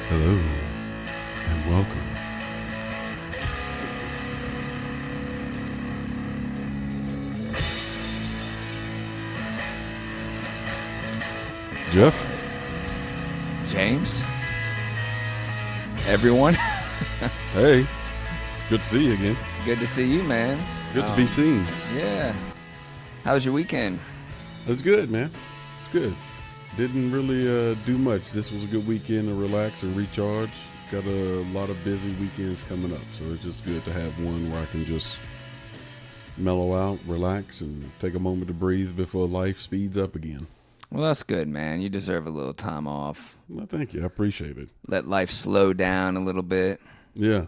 Hello and welcome. Jeff? James? Everyone? Hey, good to see you again. Good to see you, man. Good to be seen. Yeah. How was your weekend? It's good, man. It's good. Didn't really do much. This was a good weekend to relax and recharge. Got a lot of busy weekends coming up, so it's just good to have one where I can just mellow out, relax, and take a moment to breathe before life speeds up again. Well, that's good, man. You deserve a little time off. Well, thank you. I appreciate it. Let life slow down a little bit. Yeah.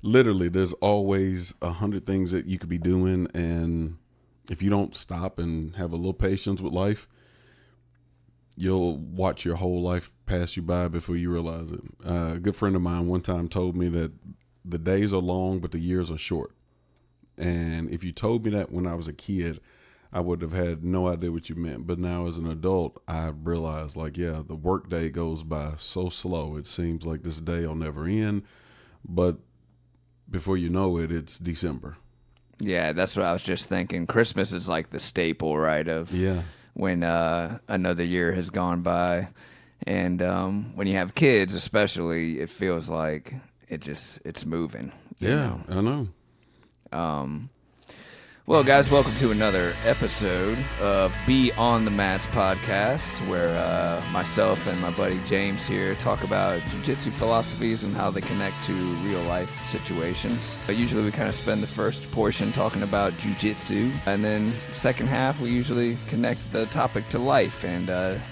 Literally, there's always 100 things that you could be doing, and if you don't stop and have a little patience with life, you'll watch your whole life pass you by before you realize it. A good friend of mine one time told me that the days are long, but the years are short. And if you told me that when I was a kid, I would have had no idea what you meant. But now as an adult, I realized, like, yeah, the work day goes by so slow. It seems like this day will never end. But before you know it, it's December. Yeah, that's what I was just thinking. Christmas is like the staple, right, of when another year has gone by. And when you have kids, especially, it feels like it's moving. Yeah, I know. Well, guys, welcome to another episode of Be On The Mats podcast, where myself and my buddy James here talk about jiu-jitsu philosophies and how they connect to real-life situations. But usually we kind of spend the first portion talking about jiu-jitsu, and then second half we usually connect the topic to life. And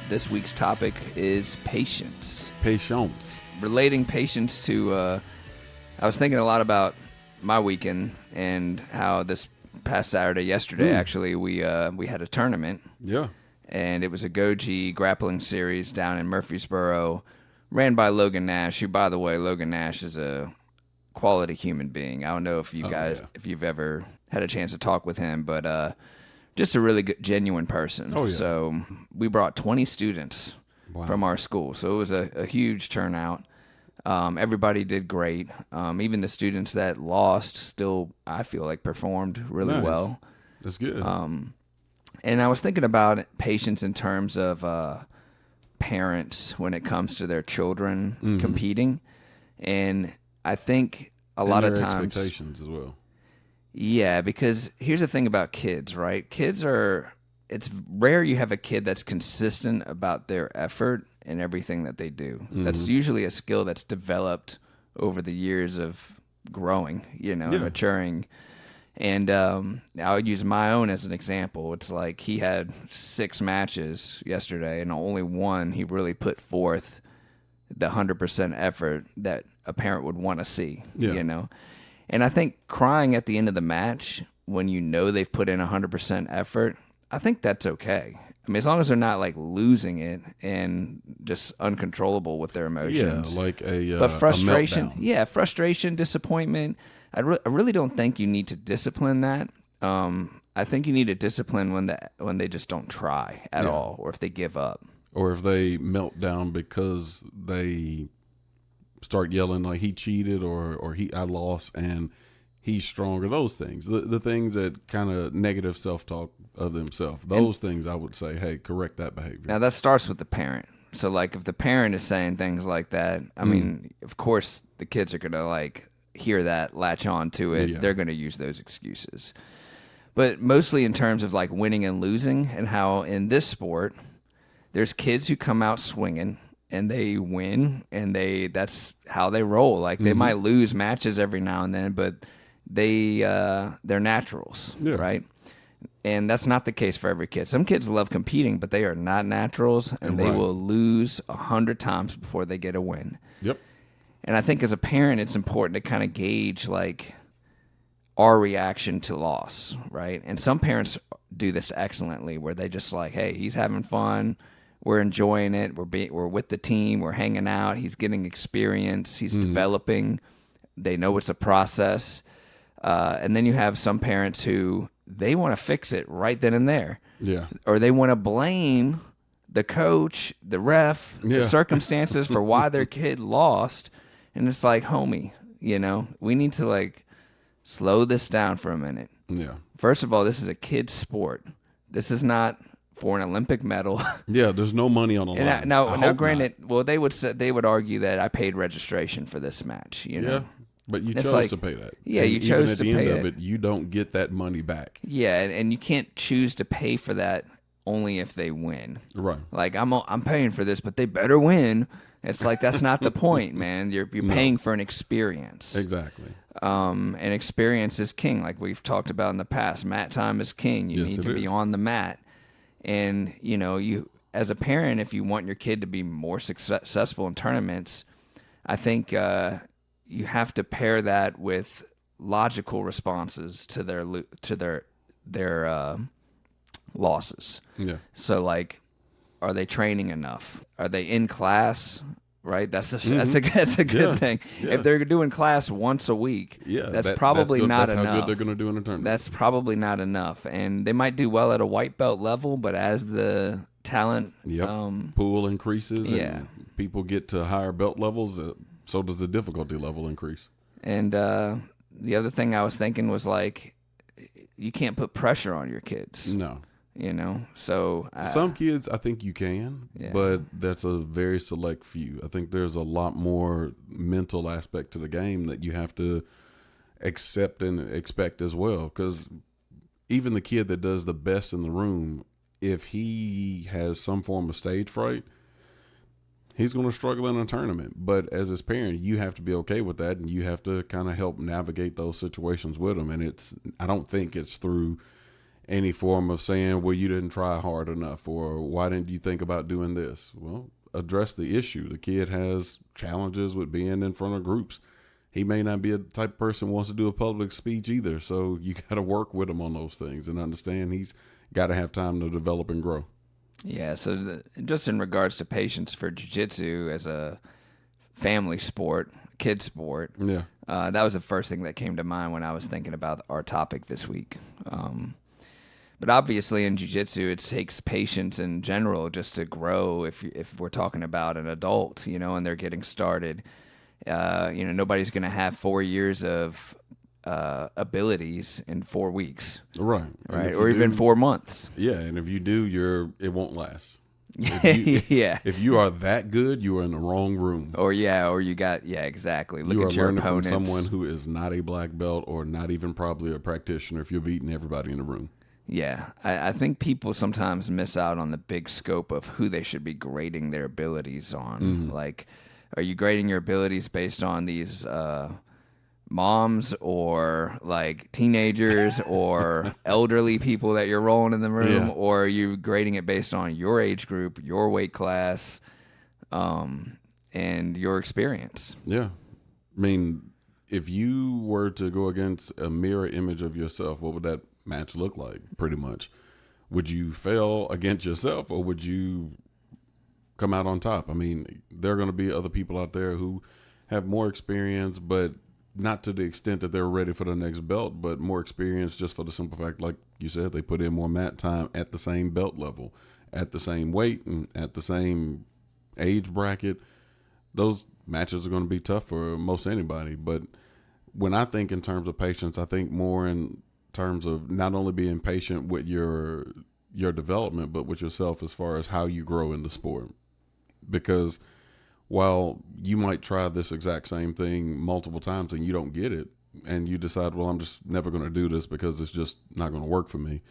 this week's topic is patience. Patience. Relating patience to, I was thinking a lot about my weekend and how this past yesterday, actually, we had a tournament. Yeah. And it was a Goji grappling series down in Murfreesboro, ran by Logan Nash, who, by the way, Logan Nash is a quality human being. I don't know if you guys, if you've ever had a chance to talk with him, but just a really good, genuine person. Oh, yeah. So we brought 20 students from our school. So it was a huge turnout. Everybody did great. Even the students that lost still, I feel like, performed really well. That's good. And I was thinking about patience in terms of parents when it comes to their children competing. And I think a lot of times... expectations as well. Yeah, because here's the thing about kids, right? It's rare you have a kid that's consistent about their effort in everything that they do. That's usually a skill that's developed over the years of growing, maturing. And I'll use my own as an example. It's like he had 6 matches yesterday, and only one he really put forth the 100% effort that a parent would want to see, And I think crying at the end of the match when you know they've put in 100% effort, I think that's okay. I mean, as long as they're not like losing it and just uncontrollable with their emotions. Yeah, like but frustration, a frustration, disappointment. I really don't think you need to discipline that. I think you need to discipline when they just don't try at all, or if they give up, or if they melt down because they start yelling like he cheated or I lost and he's stronger. Those things, the things that kind of negative self-talk of themselves. Those things I would say, hey, correct that behavior. Now that starts with the parent. So like if the parent is saying things like that, I mean, of course the kids are going to like hear that, latch on to it. Yeah. They're going to use those excuses. But mostly in terms of like winning and losing, and how in this sport, there's kids who come out swinging and they win, and that's how they roll. Like they might lose matches every now and then, but they're naturals, right? And that's not the case for every kid. Some kids love competing, but they are not naturals, and they will lose 100 times before they get a win. Yep. And I think as a parent, it's important to kind of gauge like our reaction to loss, right? And some parents do this excellently, where they just like, hey, he's having fun, we're enjoying it, we're with the team, we're hanging out, he's getting experience, he's developing, they know it's a process. And then you have some parents who they want to fix it right then and there. Yeah. Or they want to blame the coach, the ref, Yeah. the circumstances for why their kid lost. And it's like, homie, we need to like slow this down for a minute. Yeah. First of all, this is a kid's sport. This is not for an Olympic medal. Yeah, there's no money on the line. And now, I hope granted, not. well, they would argue that I paid registration for this match. Yeah, but you It's chose like- to pay that. Yeah, And you even chose at to the end pay of it. it, you don't get that money back. Yeah, and you can't choose to pay for that only if they win. Right. Like I'm paying for this, but they better win. It's like that's not the point, man. You're paying for an experience. Exactly. And experience is king, like we've talked about in the past. Mat time is king. You Yes, need it to be is. on the mat, and you as a parent, if you want your kid to be more successful in tournaments, I think you have to pair that with logical responses to their losses. Yeah. So, like, are they training enough? Are they in class? Right, that's a good Yeah. thing. Yeah. If they're doing class once a week, Yeah. that's that- probably good. not that's enough. how good they're going to do in a tournament. That's probably not enough, and they might do well at a white belt level, but as the talent, Yep. Pool increases. yeah. And people get to higher belt levels. So does the difficulty level increase. and the other thing I was thinking was like, you can't put pressure on your kids, No. So Some kids, I think you can, Yeah. but that's a very select few. I think there's a lot more mental aspect to the game that you have to accept and expect as well. Because even the kid that does the best in the room, if he has some form of stage fright, he's going to struggle in a tournament. But as his parent, you have to be okay with that, and you have to kind of help navigate those situations with him. And I don't think it's through any form of saying, well, you didn't try hard enough, or why didn't you think about doing this? Well, address the issue. The kid has challenges with being in front of groups. He may not be a type of person who wants to do a public speech either. So you got to work with him on those things and understand he's got to have time to develop and grow. Yeah, so just in regards to patience for jiu-jitsu as a family sport, kid sport, Yeah. that was the first thing that came to mind when I was thinking about our topic this week. But obviously in jiu-jitsu, it takes patience in general just to grow. If we're talking about an adult, and they're getting started, nobody's going to have 4 years of abilities in 4 weeks, Right. And right? if Or you even do- 4 months. Yeah. And if you do, it won't last. If you, Yeah. if you are that good, you are in the wrong room. Or you got, exactly. Look You are at your learning from opponents. someone who is not a black belt or not even probably a practitioner if you're beating everybody in the room. Yeah, I think people sometimes miss out on the big scope of who they should be grading their abilities on. Mm-hmm. Like, are you grading your abilities based on these moms or like teenagers or elderly people that you're rolling in the room? Yeah. Or are you grading it based on your age group, your weight class, and your experience? Yeah. I mean, if you were to go against a mirror image of yourself, what would that match look like, pretty much? Would you fail against yourself, or would you come out on top? I mean, there are going to be other people out there who have more experience, but not to the extent that they're ready for the next belt, but more experience just for the simple fact, like you said, they put in more mat time at the same belt level, at the same weight, and at the same age bracket. Those matches are going to be tough for most anybody. But when I think in terms of patience, I think more in terms of not only being patient with your development, but with yourself as far as how you grow in the sport. Because while you might try this exact same thing multiple times and you don't get it, and you decide, well, I'm just never going to do this because it's just not going to work for me,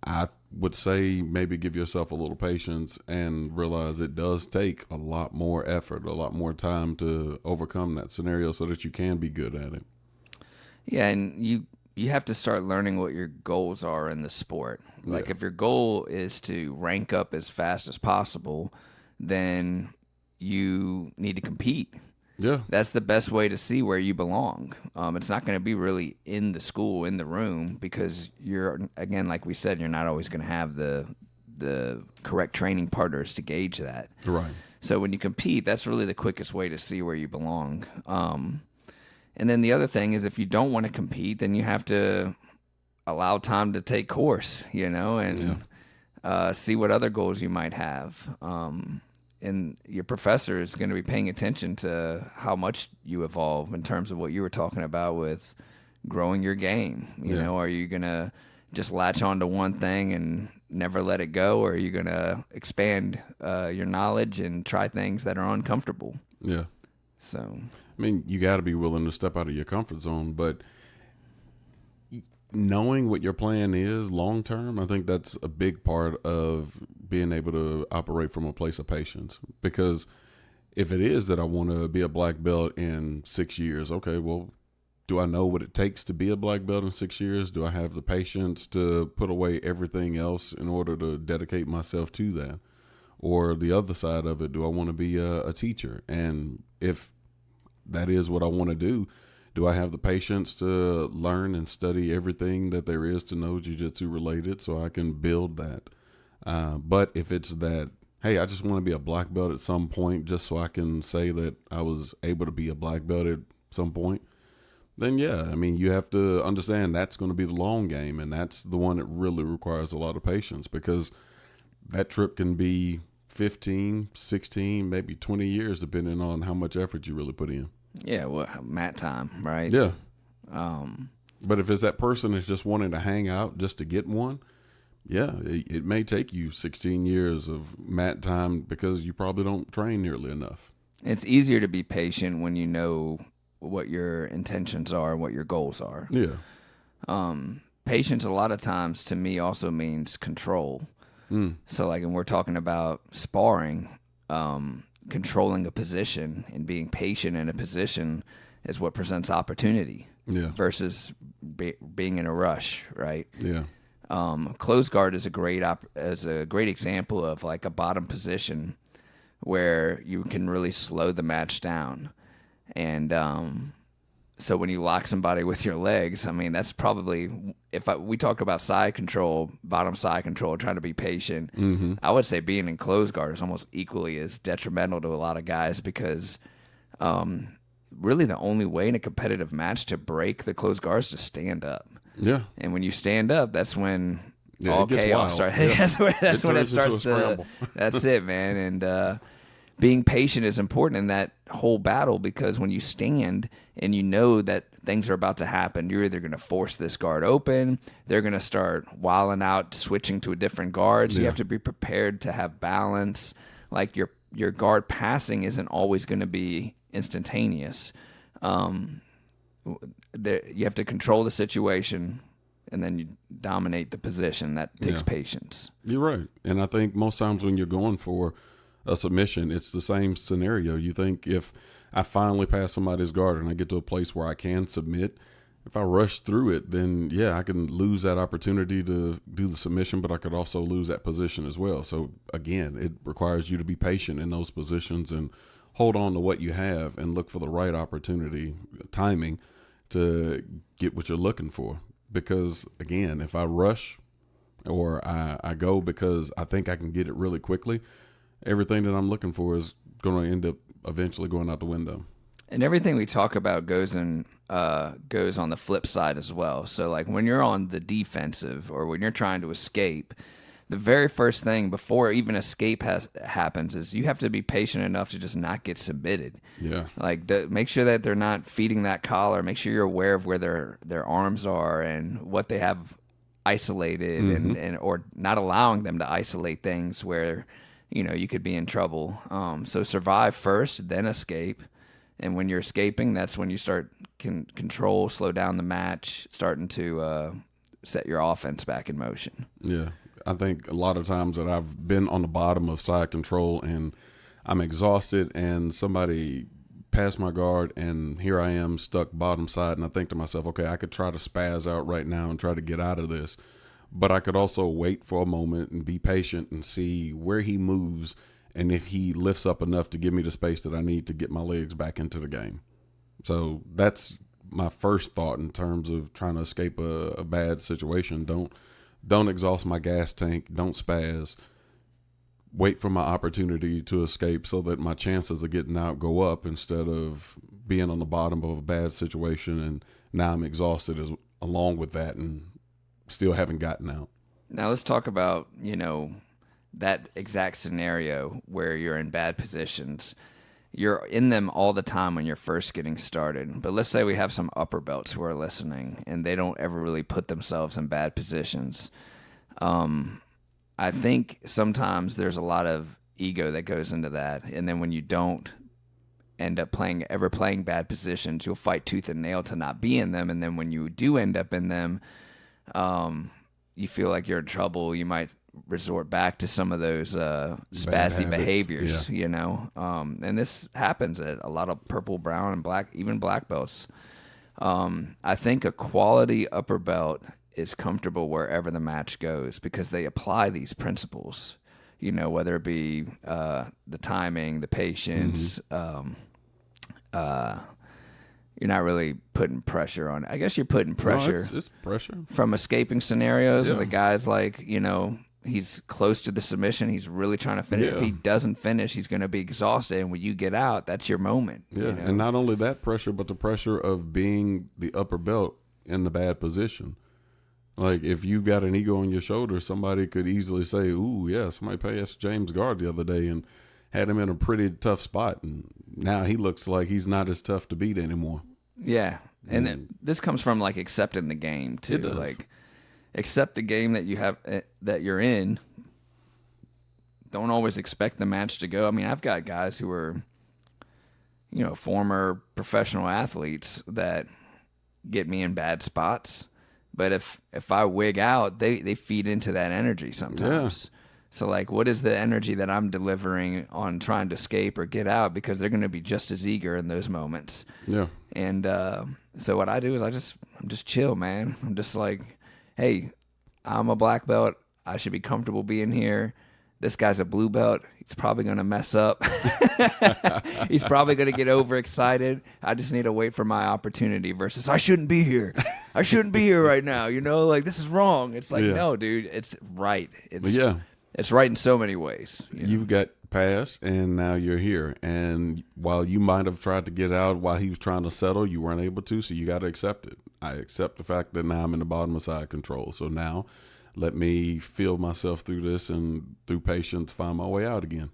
I would say maybe give yourself a little patience and realize it does take a lot more effort, a lot more time to overcome that scenario so that you can be good at it. Yeah, and you have to start learning what your goals are in the sport. Like Yeah. if your goal is to rank up as fast as possible, then you need to compete. Yeah. That's the best way to see where you belong. It's not going to be really in the school, in the room, because you're, again, like we said, you're not always going to have the correct training partners to gauge that. Right. So when you compete, that's really the quickest way to see where you belong. And then the other thing is, if you don't want to compete, then you have to allow time to take course, and see what other goals you might have. And your professor is going to be paying attention to how much you evolve in terms of what you were talking about with growing your game. You know, are you going to just latch on to one thing and never let it go, or are you going to expand your knowledge and try things that are uncomfortable? Yeah. So, I mean, you got to be willing to step out of your comfort zone, but knowing what your plan is long term, I think that's a big part of being able to operate from a place of patience. Because if it is that I want to be a black belt in 6 years, okay, well, do I know what it takes to be a black belt in 6 years? Do I have the patience to put away everything else in order to dedicate myself to that? Or the other side of it, do I want to be a teacher? And if that is what I want to do I have the patience to learn and study everything that there is to know jiu-jitsu related so I can build that? But if it's that, hey, I just want to be a black belt at some point just so I can say that I was able to be a black belt at some point, then yeah, I mean, you have to understand that's going to be the long game, and that's the one that really requires a lot of patience, because that trip can be 15, 16, maybe 20 years, depending on how much effort you really put in. yeah, well, mat time, right? Yeah. But if it's that person that's just wanting to hang out just to get one, yeah, it may take you 16 years of mat time because you probably don't train nearly enough. It's easier to be patient when you know what your intentions are, what your goals are. Yeah. Patience a lot of times to me also means control. So like when we're talking about sparring, controlling a position and being patient in a position is what presents opportunity versus being in a rush, right? Yeah. Closed guard is a great example of like a bottom position where you can really slow the match down. And so when you lock somebody with your legs, I mean, that's probably, we talk about side control, bottom side control, trying to be patient. I would say being in closed guard is almost equally as detrimental to a lot of guys, because really the only way in a competitive match to break the closed guard is to stand up. Yeah. And when you stand up, that's when all chaos starts. Yeah. that's when it starts to. That's it, man. And being patient is important in that whole battle, because when you stand and you know that things are about to happen, you're either going to force this guard open, they're going to start wilding out, switching to a different guard. So you have to be prepared to have balance. Like your guard passing isn't always going to be instantaneous. You have to control the situation, and then you dominate the position. That takes patience. You're right. And I think most times when you're going for a submission, it's the same scenario. You think if I finally pass somebody's guard and I get to a place where I can submit, if I rush through it, then yeah, I can lose that opportunity to do the submission, but I could also lose that position as well. So again, it requires you to be patient in those positions and hold on to what you have and look for the right opportunity, timing, to get what you're looking for. Because again, if I rush or I go because I think I can get it really quickly, everything that I'm looking for is going to end up eventually going out the window. And everything we talk about goes on the flip side as well. So like when you're on the defensive or when you're trying to escape, the very first thing before even escape happens is you have to be patient enough to just not get submitted. Yeah. Like make sure that they're not feeding that collar. Make sure you're aware of where their arms are and what they have isolated, and or not allowing them to isolate things where you could be in trouble. So survive first, then escape. And when you're escaping, that's when you start control, slow down the match, starting to set your offense back in motion. Yeah. I think a lot of times that I've been on the bottom of side control and I'm exhausted and somebody passed my guard and here I am stuck bottom side, and I think to myself, okay, I could try to spaz out right now and try to get out of this. But I could also wait for a moment and be patient and see where he moves and if he lifts up enough to give me the space that I need to get my legs back into the game. So that's my first thought in terms of trying to escape a bad situation. Don't exhaust my gas tank. Don't spaz. Wait for my opportunity to escape so that my chances of getting out go up instead of being on the bottom of a bad situation and now I'm exhausted along with that and still haven't gotten out. Now let's talk about, that exact scenario where you're in bad positions. You're in them all the time when you're first getting started. But let's say we have some upper belts who are listening and they don't ever really put themselves in bad positions. I think sometimes there's a lot of ego that goes into that. And then when you don't end up playing bad positions, you'll fight tooth and nail to not be in them. And then when you do end up in them, you feel like you're in trouble. You might resort back to some of those spazzy behaviors, and this happens at a lot of purple, brown, and black, even black belts. I think a quality upper belt is comfortable wherever the match goes because they apply these principles, whether it be the timing, the patience. You're not really putting pressure on it. I guess you're putting pressure. No, it's pressure from escaping scenarios, and the guy's like, he's close to the submission. He's really trying to finish. Yeah. If he doesn't finish, he's going to be exhausted. And when you get out, that's your moment. Yeah, and not only that pressure, but the pressure of being the upper belt in the bad position. Like, if you got an ego on your shoulder, somebody could easily say, ooh, yeah, somebody passed James Guard the other day and had him in a pretty tough spot. And now he looks like he's not as tough to beat anymore. Yeah. And this comes from, like, accepting the game, too. It does. Like, accept the game that you have, that you're in. Don't always expect the match to go. I mean, I've got guys who are, former professional athletes that get me in bad spots. But if I wig out, they feed into that energy sometimes. Yeah. So, like, what is the energy that I'm delivering on trying to escape or get out? Because they're going to be just as eager in those moments. Yeah. And so what I do is I'm just chill, man. I'm just like, hey, I'm a black belt. I should be comfortable being here. This guy's a blue belt. He's probably going to mess up. He's probably going to get overexcited. I just need to wait for my opportunity versus I shouldn't be here. I shouldn't be here right now. Like, this is wrong. It's like, no, dude, it's right. It's right in so many ways. You've got past, and now you're here. And while you might have tried to get out while he was trying to settle, you weren't able to, so you got to accept it. I accept the fact that now I'm in the bottom of side control. So now let me feel myself through this and through patience find my way out again.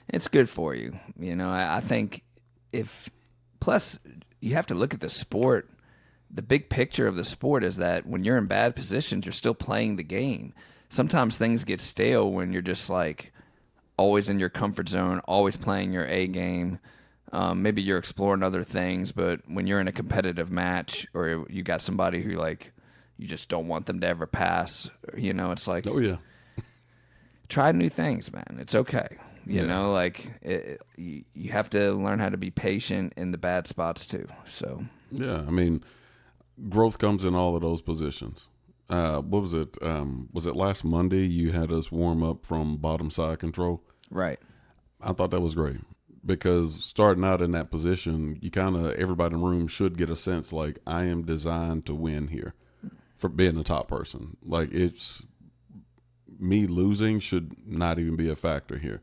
It's good for you. I think plus you have to look at the sport. The big picture of the sport is that when you're in bad positions, you're still playing the game. Sometimes things get stale when you're just like always in your comfort zone, always playing your A game. Maybe you're exploring other things, but when you're in a competitive match or you got somebody who like you just don't want them to ever pass, it's like, oh yeah, try new things, man. It's okay. You have to learn how to be patient in the bad spots too. So yeah, I mean, growth comes in all of those positions. What was it? Was it last Monday you had us warm up from bottom side control? Right. I thought that was great because starting out in that position, you kind of, everybody in the room should get a sense like I am designed to win here for being the top person. Like, it's me losing should not even be a factor here.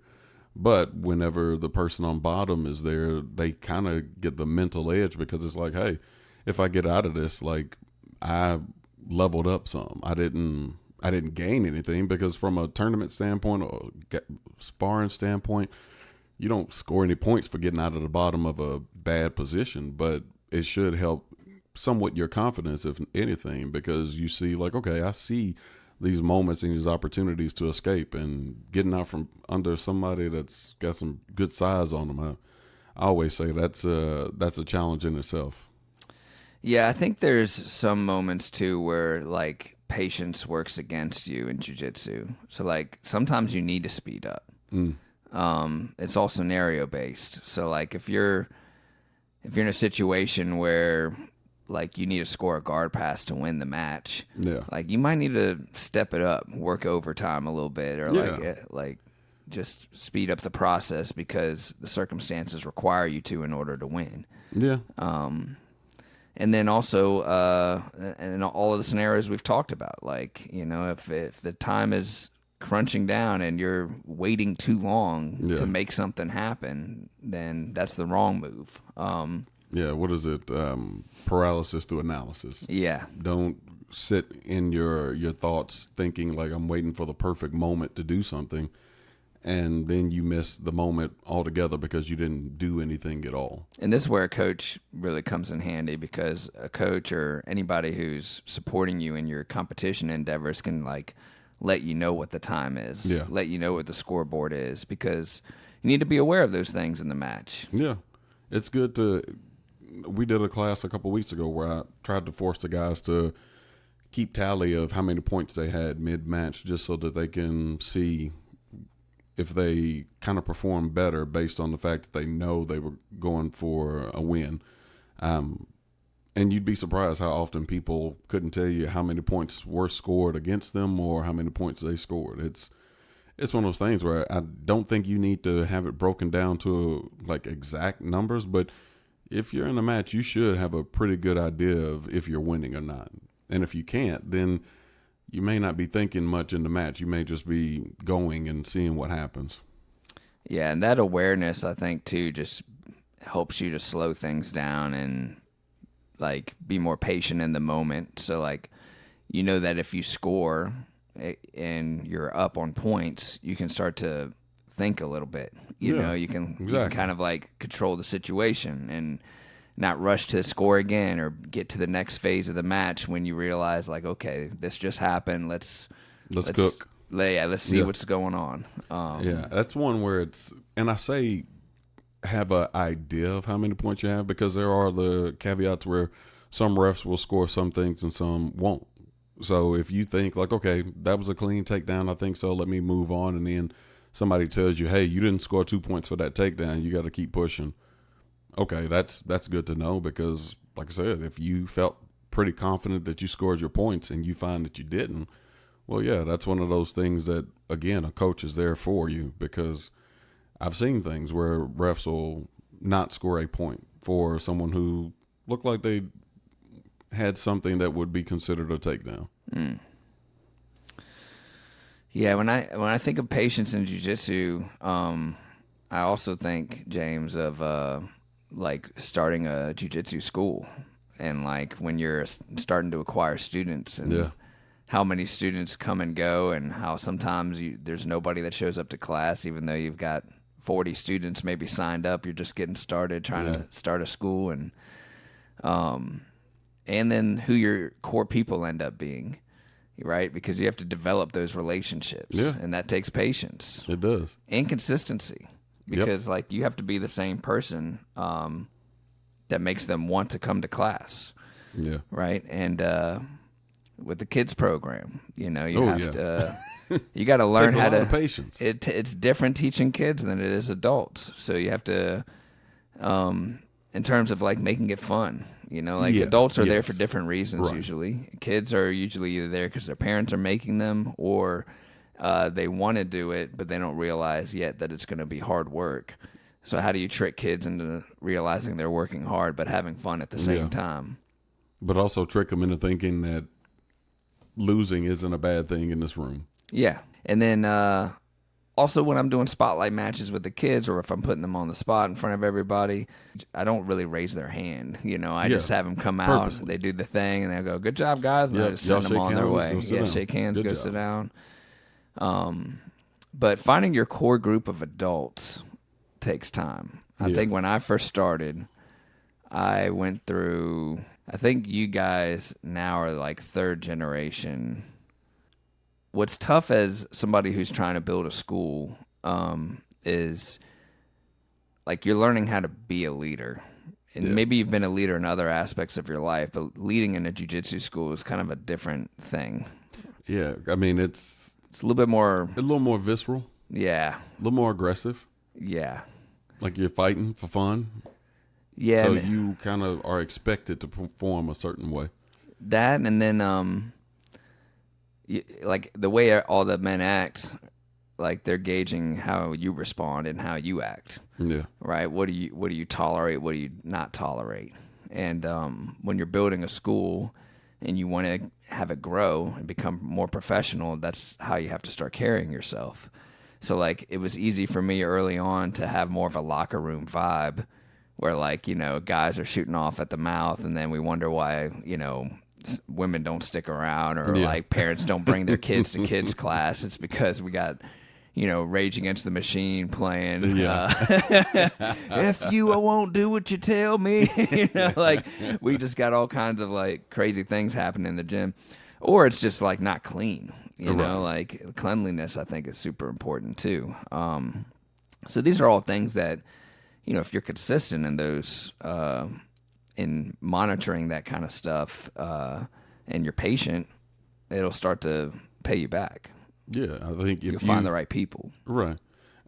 But whenever the person on bottom is there, they kind of get the mental edge because it's like, hey, if I get out of this, like, I leveled up some. I didn't gain anything because from a tournament standpoint or sparring standpoint, you don't score any points for getting out of the bottom of a bad position, but it should help somewhat your confidence, if anything, because you see like, okay, I see these moments and these opportunities to escape, and getting out from under somebody that's got some good size on them. I always say that's a challenge in itself. Yeah, I think there's some moments too where like patience works against you in jiu-jitsu. So like sometimes you need to speed up. It's all scenario based. So like if you're in a situation where like you need to score a guard pass to win the match, like you might need to step it up, work overtime a little bit, or like just speed up the process because the circumstances require you to in order to win. Yeah. And then also, and all of the scenarios we've talked about, like, if the time is crunching down and you're waiting too long to make something happen, then that's the wrong move. What is it? Paralysis through analysis. Yeah. Don't sit in your thoughts thinking like I'm waiting for the perfect moment to do something, and then you miss the moment altogether because you didn't do anything at all. And this is where a coach really comes in handy, because a coach or anybody who's supporting you in your competition endeavors can like let you know what the time is, Yeah. let you know what the scoreboard is, because you need to be aware of those things in the match. Yeah, it's good to. We did a class a couple weeks ago where I tried to force the guys to keep tally of how many points they had mid-match, just so that they can see if they kind of perform better based on the fact that they know they were going for a win. And you'd be surprised how often people couldn't tell you how many points were scored against them or how many points they scored. It's one of those things where I don't think you need to have it broken down to like exact numbers, but if you're in a match, you should have a pretty good idea of if you're winning or not. And if you can't, then you may not be thinking much in the match. You may just be going and seeing what happens. Yeah, and that awareness, I think, too, just helps you to slow things down and like be more patient in the moment. So like, you know that if you score and you're up on points, you can start to think a little bit. You know, you can kind of like control the situation and not rush to score again or get to the next phase of the match when you realize like, okay, this just happened. Let's cook. Let's see what's going on. Yeah, that's one where it's, and I say have an idea of how many points you have, because there are the caveats where some refs will score some things and some won't. So if you think like, okay, that was a clean takedown, I think so, let me move on, and then somebody tells you, hey, you didn't score 2 points for that takedown, you got to keep pushing. Okay, that's good to know, because like I said, if you felt pretty confident that you scored your points and you find that you didn't, well, yeah, that's one of those things that, again, a coach is there for you, because I've seen things where refs will not score a point for someone who looked like they had something that would be considered a takedown. Yeah, when I think of patience in jiu-jitsu, I also think, James, of like starting a jiu-jitsu school, and like when you're starting to acquire students, and how many students come and go, and how sometimes there's nobody that shows up to class even though you've got 40 students maybe signed up. You're just getting started trying to start a school, and then who your core people end up being, right? Because you have to develop those relationships, and that takes patience. It does. And consistency, because like you have to be the same person that makes them want to come to class. Yeah. Right. And with the kids program, you know, you have to you got to learn takes a how lot to of patience. It's different teaching kids than it is adults. So you have to in terms of like making it fun, you know, like adults are there for different reasons. Usually kids are usually either there because their parents are making them, or they want to do it, but they don't realize yet that it's going to be hard work. So how do you trick kids into realizing they're working hard but having fun at the same time? But also trick them into thinking that losing isn't a bad thing in this room. Yeah. And then also when I'm doing spotlight matches with the kids, or if I'm putting them on the spot in front of everybody, I don't really raise their hand. You know, I just have them come out, they do the thing, and they'll go, good job, guys, and I just send them on their way. Shake hands, go sit down. But finding your core group of adults takes time. I think when I first started, I went through, I think you guys now are like third generation. What's tough as somebody who's trying to build a school is like you're learning how to be a leader. And maybe you've been a leader in other aspects of your life, but leading in a jiu-jitsu school is kind of a different thing. Yeah, I mean, it's a little bit more... A little more visceral. Yeah. A little more aggressive. Yeah. Like you're fighting for fun. Yeah. So you kind of are expected to perform a certain way. That, and then like the way all the men act, like they're gauging how you respond and how you act. Yeah. Right? What do you tolerate? What do you not tolerate? And when you're building a school and you want to have it grow and become more professional, that's how you have to start carrying yourself. So like it was easy for me early on to have more of a locker room vibe where like, you know, guys are shooting off at the mouth, and then we wonder why, you know, women don't stick around, or Yeah. like parents don't bring their kids to kids class. It's because we got, Rage Against the Machine playing. Yeah. If you won't do what you tell me, like we just got all kinds of like crazy things happening in the gym, or it's just like not clean. Like cleanliness, I think is super important too. So these are all things that, if you're consistent in those, in monitoring that kind of stuff, and you're patient, it'll start to pay you back. Yeah, I think if You'll find the right people. Right.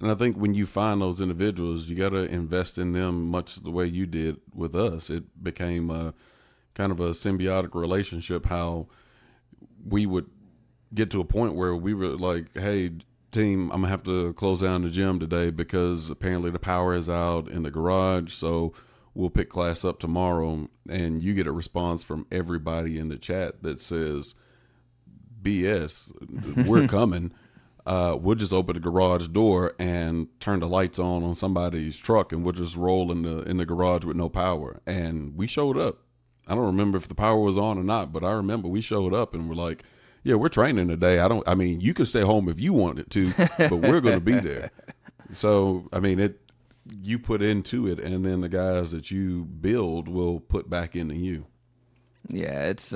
And I think when you find those individuals, you got to invest in them much the way you did with us. It became a kind of a symbiotic relationship, how we would get to a point where we were like, hey, team, I'm going to have to close down the gym today because apparently the power is out in the garage. So we'll pick class up tomorrow. And you get a response from everybody in the chat that says, BS, we're coming. We'll just open the garage door and turn the lights on somebody's truck, and we'll just roll in the garage with no power. And we showed up. I don't remember if the power was on or not, but I remember we showed up and we're like, yeah, we're training today. I mean, you can stay home if you wanted to, but we're going to be there. So, I mean, you put into it, and then the guys that you build will put back into you. Yeah, it's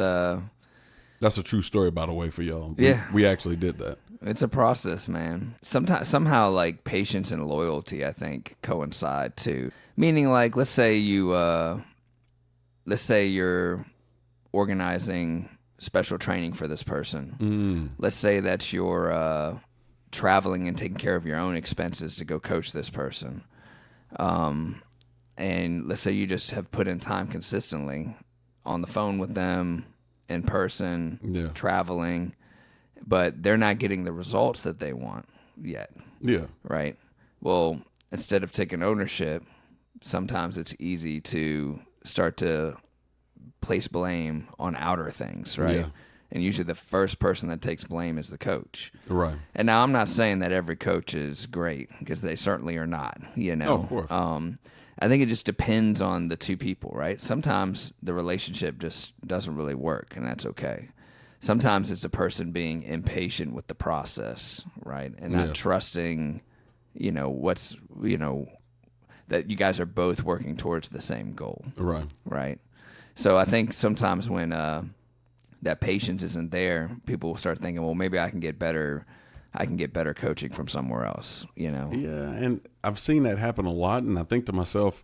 That's a true story, by the way, for y'all. Yeah. We actually did that. It's a process, man. Somehow, like patience and loyalty, I think, coincide too. Meaning, like, let's say you're organizing special training for this person. Let's say that you're traveling and taking care of your own expenses to go coach this person. And let's say you just have put in time consistently on the phone with them, in person, traveling, but they're not getting the results that they want yet. Yeah. Right? Well, instead of taking ownership, sometimes it's easy to start to place blame on outer things, right? Yeah. And usually the first person that takes blame is the coach. Right. And now I'm not saying that every coach is great, because they certainly are not, Oh, of course. I think it just depends on the two people, right? Sometimes the relationship just doesn't really work, and that's okay. Sometimes it's a person being impatient with the process, right? And not trusting, that you guys are both working towards the same goal. Right. Right. So I think sometimes when that patience isn't there, people will start thinking, well, maybe I can get better coaching from somewhere else, Yeah, and I've seen that happen a lot, and I think to myself,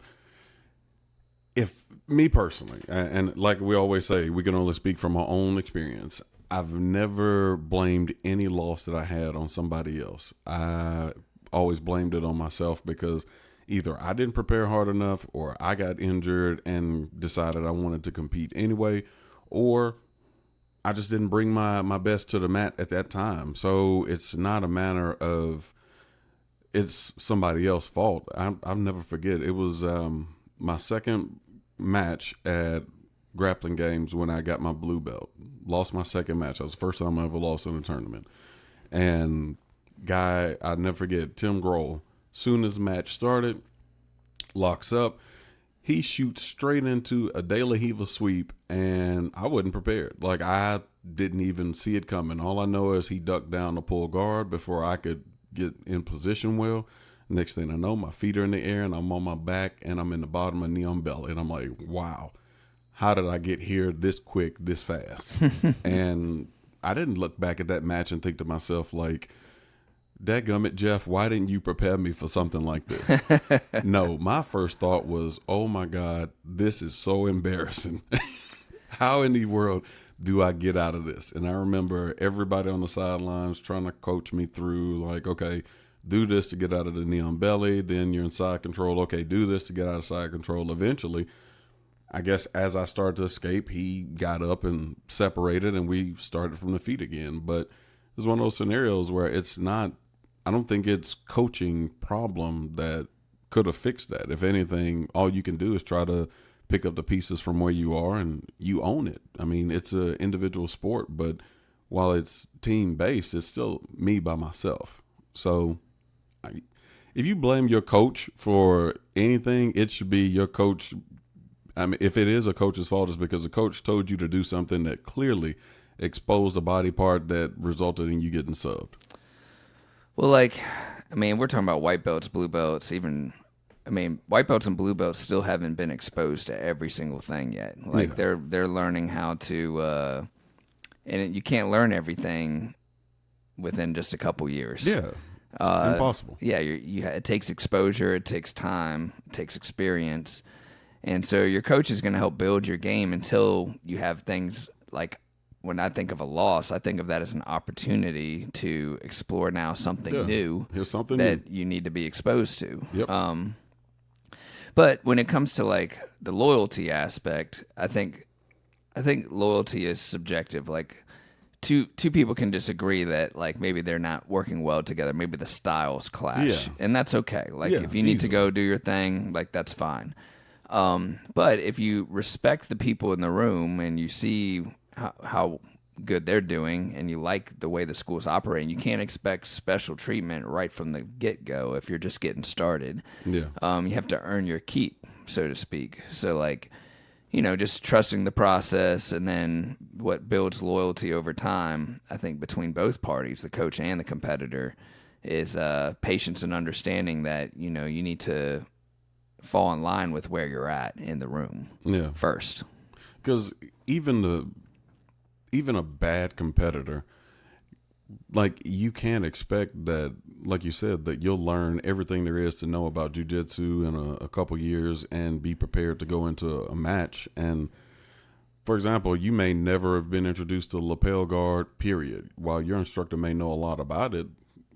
if me personally, and like we always say, we can only speak from our own experience. I've never blamed any loss that I had on somebody else. I always blamed it on myself, because either I didn't prepare hard enough, or I got injured and decided I wanted to compete anyway, or I just didn't bring my best to the mat at that time. So it's not a matter of it's somebody else's fault. I'll never forget. It was my second match at Grappling Games when I got my blue belt. Lost my second match. That was the first time I ever lost in a tournament. And I'll never forget, Tim Grohl. Soon as the match started, locks up. He shoots straight into a De La Riva sweep, and I wasn't prepared. Like, I didn't even see it coming. All I know is he ducked down to pull guard before I could get in position well. Next thing I know, my feet are in the air, and I'm on my back, and I'm in the bottom of Neon Belly. And I'm like, wow, how did I get here this quick, this fast? And I didn't look back at that match and think to myself, like, dadgummit, Jeff, why didn't you prepare me for something like this? No, my first thought was, oh my God, this is so embarrassing. How in the world do I get out of this? And I remember everybody on the sidelines trying to coach me through, like, okay, do this to get out of the Neon Belly. Then you're in side control. Okay, do this to get out of side control. Eventually, I guess as I started to escape, he got up and separated, and we started from the feet again. But it's one of those scenarios where it's not, I don't think it's coaching problem that could have fixed that. If anything, all you can do is try to pick up the pieces from where you are, and you own it. I mean, it's an individual sport, but while it's team-based, it's still me by myself. So if you blame your coach for anything, it should be your coach I mean, if it is a coach's fault, it's because the coach told you to do something that clearly exposed a body part that resulted in you getting subbed. Well, like, I mean, we're talking about white belts, blue belts, even. I mean, white belts and blue belts still haven't been exposed to every single thing yet. Like they're learning how to, and you can't learn everything within just a couple years. Yeah, it's impossible. Yeah, it takes exposure, it takes time, it takes experience, and so your coach is going to help build your game until you have things like. When I think of a loss, I think of that as an opportunity to explore now something new. Here's something that new you need to be exposed to. Yep. But when it comes to like the loyalty aspect, I think loyalty is subjective. Like two people can disagree that like maybe they're not working well together. Maybe the styles clash, and that's okay. Like if you need to go do your thing, like that's fine. But if you respect the people in the room and you see how good they're doing and you like the way the school's operating, you can't expect special treatment right from the get-go if you're just getting started. Yeah. You have to earn your keep, so to speak. So like, just trusting the process, and then what builds loyalty over time, I think between both parties, the coach and the competitor, is patience and understanding that, you need to fall in line with where you're at in the room first. Because even a bad competitor, like you can't expect that, like you said, that you'll learn everything there is to know about jiu-jitsu in a couple years and be prepared to go into a match. And for example, you may never have been introduced to lapel guard, period. While your instructor may know a lot about it,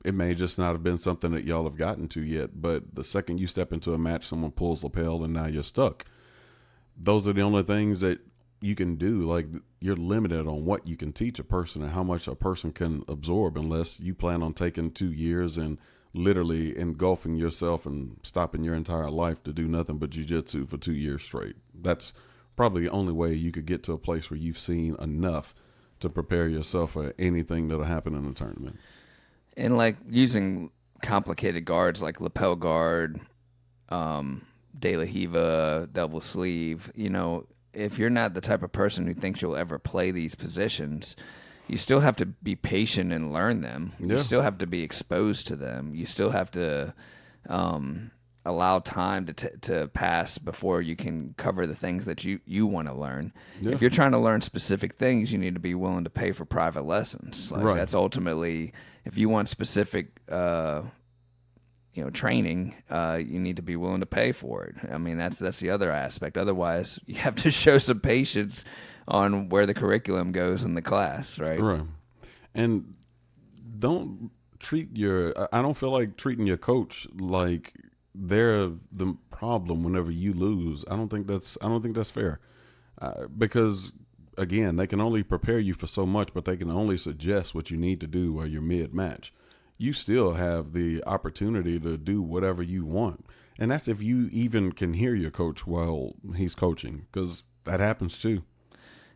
it may just not have been something that y'all have gotten to yet. But the second you step into a match, someone pulls lapel and now you're stuck. Those are the only things that you can do. Like, you're limited on what you can teach a person and how much a person can absorb, unless you plan on taking 2 years and literally engulfing yourself and stopping your entire life to do nothing but jiu-jitsu for 2 years straight. That's probably the only way you could get to a place where you've seen enough to prepare yourself for anything that'll happen in a tournament. And like using complicated guards like lapel guard, De La Hiva, double sleeve, if you're not the type of person who thinks you'll ever play these positions, you still have to be patient and learn them. Yeah. You still have to be exposed to them. You still have to allow time to pass before you can cover the things that you want to learn. Yeah. If you're trying to learn specific things, you need to be willing to pay for private lessons. Like, that's ultimately, if you want specific training, you need to be willing to pay for it. I mean, that's the other aspect. Otherwise, you have to show some patience on where the curriculum goes in the class, right? Right. And I don't feel like treating your coach like they're the problem whenever you lose. I don't think that's fair. Because again, they can only prepare you for so much, but they can only suggest what you need to do while you're mid-match. You still have the opportunity to do whatever you want. And that's if you even can hear your coach while he's coaching, because that happens too.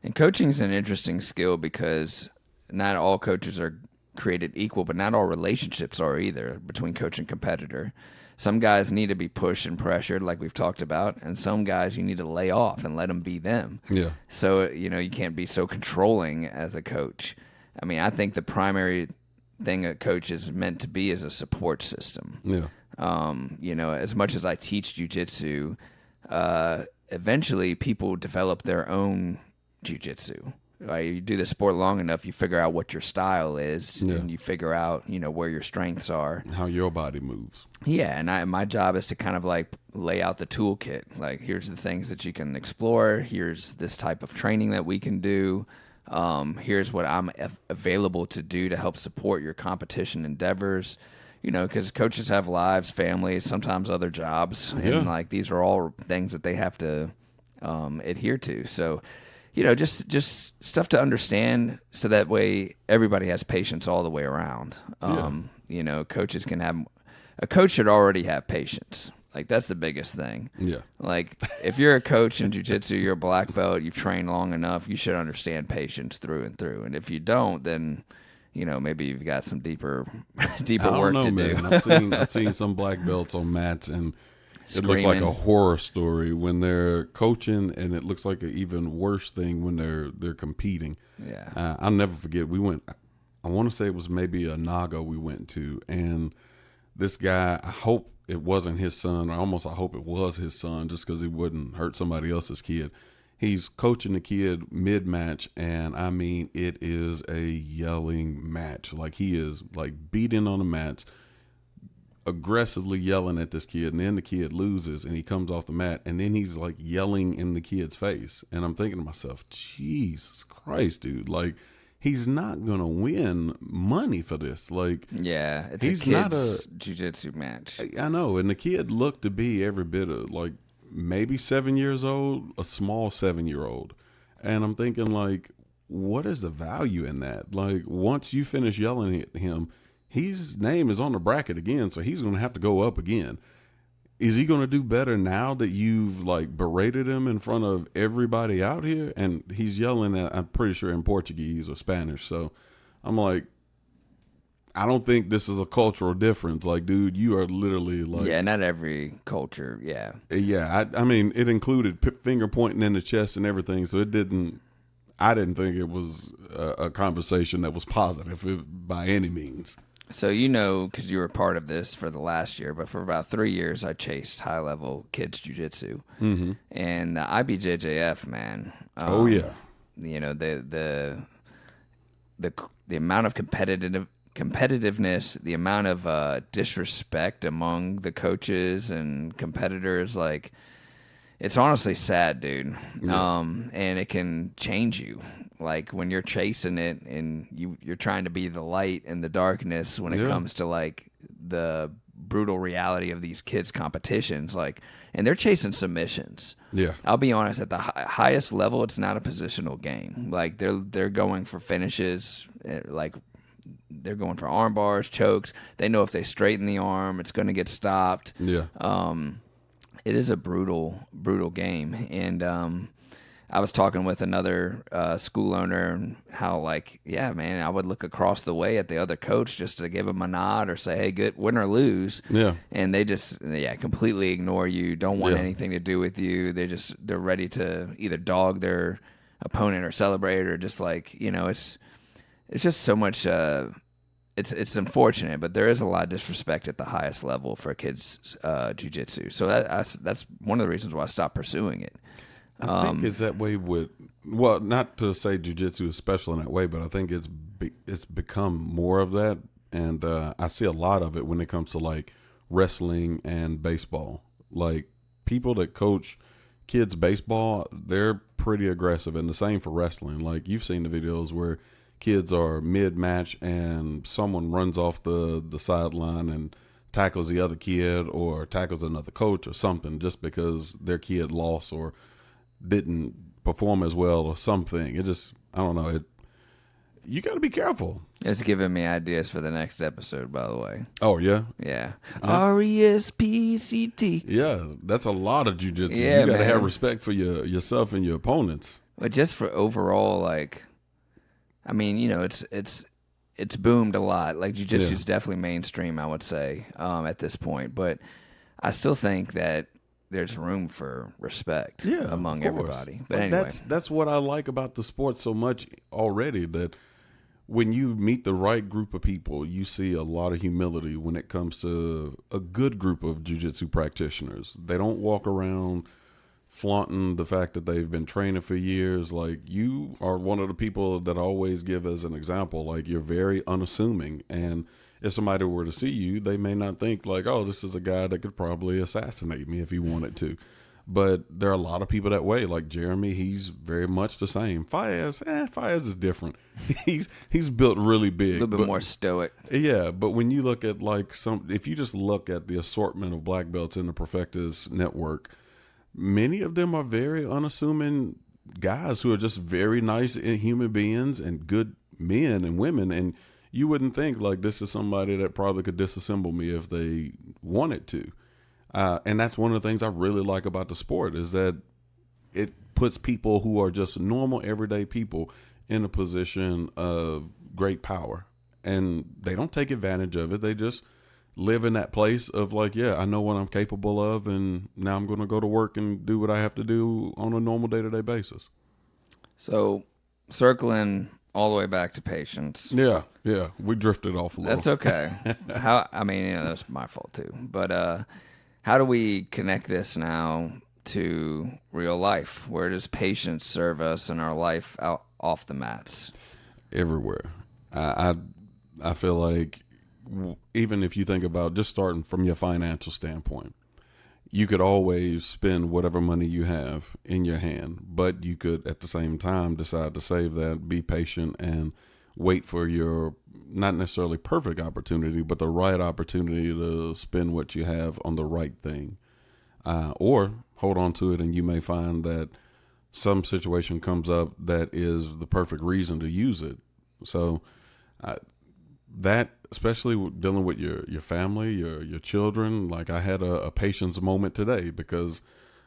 And coaching is an interesting skill because not all coaches are created equal, but not all relationships are either between coach and competitor. Some guys need to be pushed and pressured, like we've talked about, and some guys you need to lay off and let them be them. Yeah. So, you can't be so controlling as a coach. I mean, I think the primary thing a coach is meant to be is a support system. Yeah. As much as I teach jiu-jitsu, eventually people develop their own jiu-jitsu. You do the sport long enough, you figure out what your style is, and you figure out, where your strengths are. How your body moves. Yeah, and my job is to kind of like lay out the toolkit. Like, here's the things that you can explore. Here's this type of training that we can do. Here's what I'm available to do to help support your competition endeavors. Because coaches have lives, families, sometimes other jobs. And like, these are all things that they have to adhere to. So, just stuff to understand so that way everybody has patience all the way around. Coaches a coach should already have patience. Like, that's the biggest thing. Yeah. Like, if you're a coach in jiu-jitsu, you're a black belt, you've trained long enough, you should understand patience through and through. And if you don't, then, maybe you've got some deeper work to do. Man. I've seen some black belts on mats, and It looks like a screaming. horror story when they're coaching, and it looks like an even worse thing when they're competing. Yeah. I'll never forget. We went. I want to say it was maybe a Naga we went to, and this guy. I hope it wasn't his son, or almost I hope it was his son, just because he wouldn't hurt somebody else's kid. He's coaching the kid mid-match, and I mean, it is a yelling match. Like, he is like beating on the mats, aggressively yelling at this kid, and then the kid loses and he comes off the mat, and then he's like yelling in the kid's face. And I'm thinking to myself, Jesus Christ, dude, like, he's not gonna win money for this. Like, Yeah, it's he's a not kids jiu-jitsu match. I know, and the kid looked to be every bit of like maybe 7 years old, a small 7-year-old. And I'm thinking, like, what is the value in that? Like, once you finish yelling at him, his name is on the bracket again, so he's going to have to go up again. Is he going to do better now that you've like berated him in front of everybody out here? And he's yelling at, I'm pretty sure, in Portuguese or Spanish. So I'm like, I don't think this is a cultural difference. Like, dude, you are literally like, Yeah, not every culture. Yeah. yeah. I mean, it included finger pointing in the chest and everything. So I didn't think it was a conversation that was positive by any means. So, because you were part of this for the last year, but for about 3 years, I chased high-level kids jiu-jitsu. Mm-hmm. And the IBJJF, man. Oh, yeah. The amount of competitiveness, the amount of disrespect among the coaches and competitors, like, it's honestly sad, dude. Yeah. And it can change you. Like, when you're chasing it and you're trying to be the light in the darkness when it comes to like the brutal reality of these kids' competitions, like, and they're chasing submissions. Yeah. I'll be honest, at the highest level, it's not a positional game. Like, they're going for finishes, like they're going for arm bars, chokes. They know if they straighten the arm, it's going to get stopped. Yeah. It is a brutal game. And I was talking with another school owner and how, like, yeah, man, I would look across the way at the other coach just to give him a nod or say, hey, good, win or lose. Yeah. And they just, completely ignore you, don't want Yeah. anything to do with you. They're ready to either dog their opponent or celebrate, or just like, it's just so much, it's unfortunate, but there is a lot of disrespect at the highest level for kids' jiu-jitsu. So that's one of the reasons why I stopped pursuing it. I think it's that way with, well, not to say jiu-jitsu is special in that way, but I think it's become more of that. And I see a lot of it when it comes to like wrestling and baseball. Like, people that coach kids baseball, they're pretty aggressive, and the same for wrestling. Like, you've seen the videos where kids are mid-match and someone runs off the sideline and tackles the other kid or tackles another coach or something just because their kid lost or didn't perform as well or something. It just, I don't know. You got to be careful. It's giving me ideas for the next episode, by the way. Oh, yeah? Yeah. RESPCT. Yeah, that's a lot of jiu-jitsu. Yeah, you got to man. have respect for yourself and your opponents. But just for overall, like, I mean, it's boomed a lot. Like, jiu-jitsu is definitely mainstream, I would say, at this point. But I still think that there's room for respect among everybody. But anyway, that's what I like about the sport so much already, that when you meet the right group of people, you see a lot of humility when it comes to a good group of jiu-jitsu practitioners. They don't walk around flaunting the fact that they've been training for years. Like, you are one of the people that I always give as an example. Like, you're very unassuming, and if somebody were to see you, they may not think like, oh, this is a guy that could probably assassinate me if he wanted to. But there are a lot of people that way. Like Jeremy, he's very much the same. Fayez is different. he's built really big. a little bit more stoic. Yeah, but when you look at like if you just look at the assortment of black belts in the Perfectus network, many of them are very unassuming guys who are just very nice human beings and good men and women. And you wouldn't think like this is somebody that probably could disassemble me if they wanted to. And that's one of the things I really like about the sport, is that it puts people who are just normal, everyday people in a position of great power. And they don't take advantage of it. live in that place of like, yeah, I know what I'm capable of, and now I'm going to go to work and do what I have to do on a normal day-to-day basis. So, circling all the way back to patience. Yeah, we drifted off a little. That's okay. I mean, that's my fault too. But how do we connect this now to real life? Where does patience serve us in our life out off the mats? Everywhere. I feel like even if you think about just starting from your financial standpoint, you could always spend whatever money you have in your hand, but you could at the same time decide to save that, be patient, and wait for your not necessarily perfect opportunity, but the right opportunity to spend what you have on the right thing. Or hold on to it, and you may find that some situation comes up that is the perfect reason to use it. So that, especially dealing with your family, your children, like I had a patience moment today because